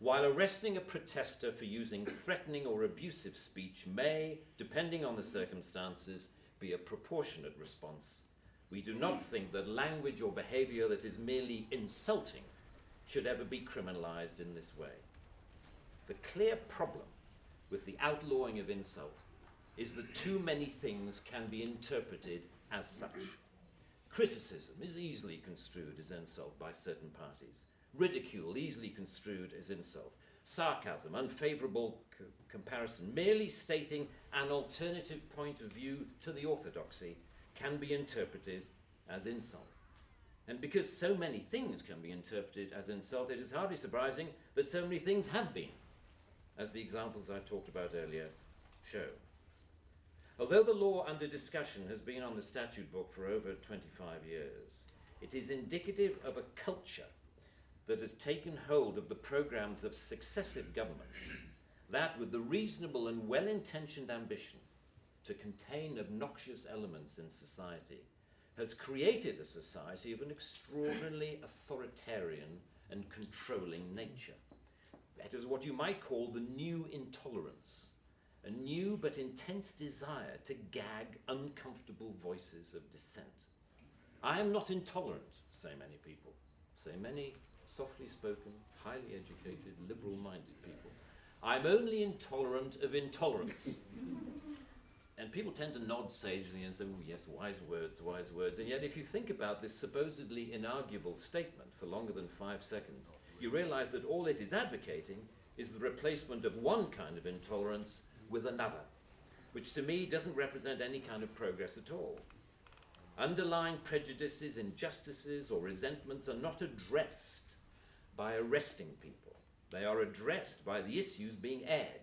while arresting a protester for using threatening or abusive speech may, depending on the circumstances, be a proportionate response, we do not think that language or behavior that is merely insulting should ever be criminalized in this way. The clear problem with the outlawing of insult is that too many things can be interpreted as such. Criticism is easily construed as insult by certain parties. Ridicule easily construed as insult. Sarcasm, unfavorable comparison, merely stating an alternative point of view to the orthodoxy can be interpreted as insult. And because so many things can be interpreted as insult, it is hardly surprising that so many things have been, as the examples I talked about earlier show. Although the law under discussion has been on the statute book for over 25 years, it is indicative of a culture that has taken hold of the programs of successive governments that, with the reasonable and well-intentioned ambition to contain obnoxious elements in society, has created a society of an extraordinarily authoritarian and controlling nature. That is what you might call the new intolerance, a new but intense desire to gag uncomfortable voices of dissent. I am not intolerant, say many people, say many softly spoken, highly educated, liberal-minded people. I'm only intolerant of intolerance. And people tend to nod sagely and say, oh yes, wise words, wise words. And yet if you think about this supposedly inarguable statement for longer than 5 seconds, you realize that all it is advocating is the replacement of one kind of intolerance with another, which to me doesn't represent any kind of progress at all. Underlying prejudices, injustices, or resentments are not addressed by arresting people. They are addressed by the issues being aired,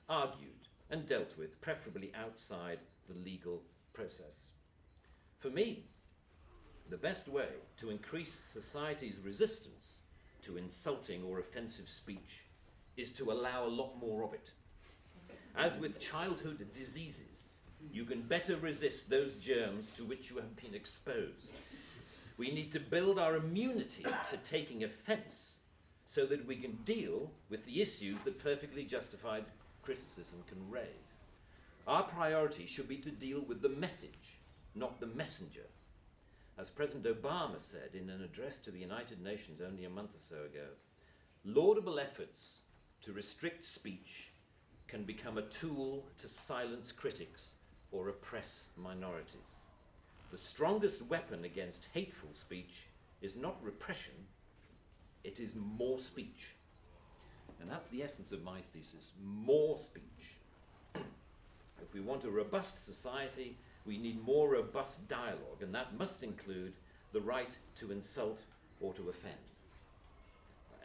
argued, and dealt with, preferably outside the legal process. For me, the best way to increase society's resistance to insulting or offensive speech is to allow a lot more of it. As with childhood diseases, you can better resist those germs to which you have been exposed. We need to build our immunity to taking offense so that we can deal with the issues that perfectly justified criticism can raise. Our priority should be to deal with the message, not the messenger. As President Obama said in an address to the United Nations only a month or so ago, laudable efforts to restrict speech can become a tool to silence critics or oppress minorities. The strongest weapon against hateful speech is not repression, it is more speech. And that's the essence of my thesis, more speech. If we want a robust society, we need more robust dialogue, and that must include the right to insult or to offend.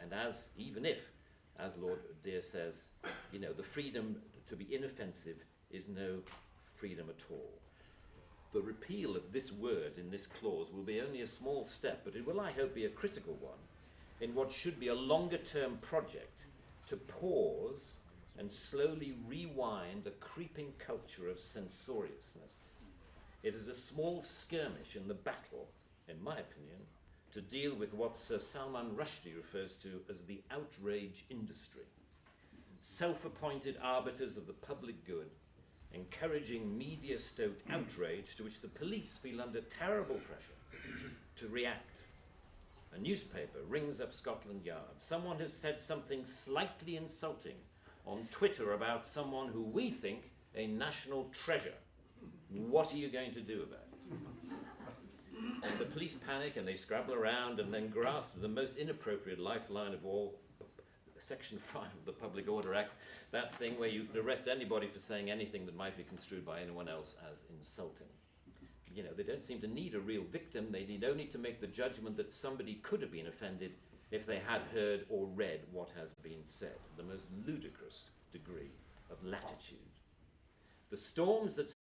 And even if, as Lord Dear says, the freedom to be inoffensive is no freedom at all. The repeal of this word in this clause will be only a small step, but it will, I hope, be a critical one in what should be a longer-term project to pause and slowly rewind a creeping culture of censoriousness. It is a small skirmish in the battle, in my opinion, to deal with what Sir Salman Rushdie refers to as the outrage industry. Self-appointed arbiters of the public good, encouraging media-stoked outrage to which the police feel under terrible pressure to react. A newspaper rings up Scotland Yard. Someone has said something slightly insulting on Twitter about someone who we think a national treasure. What are you going to do about it? And the police panic and they scrabble around and then grasp the most inappropriate lifeline of all, Section 5 of the Public Order Act, that thing where you can arrest anybody for saying anything that might be construed by anyone else as insulting. They don't seem to need a real victim. They need only to make the judgment that somebody could have been offended if they had heard or read what has been said. The most ludicrous degree of latitude. The storms that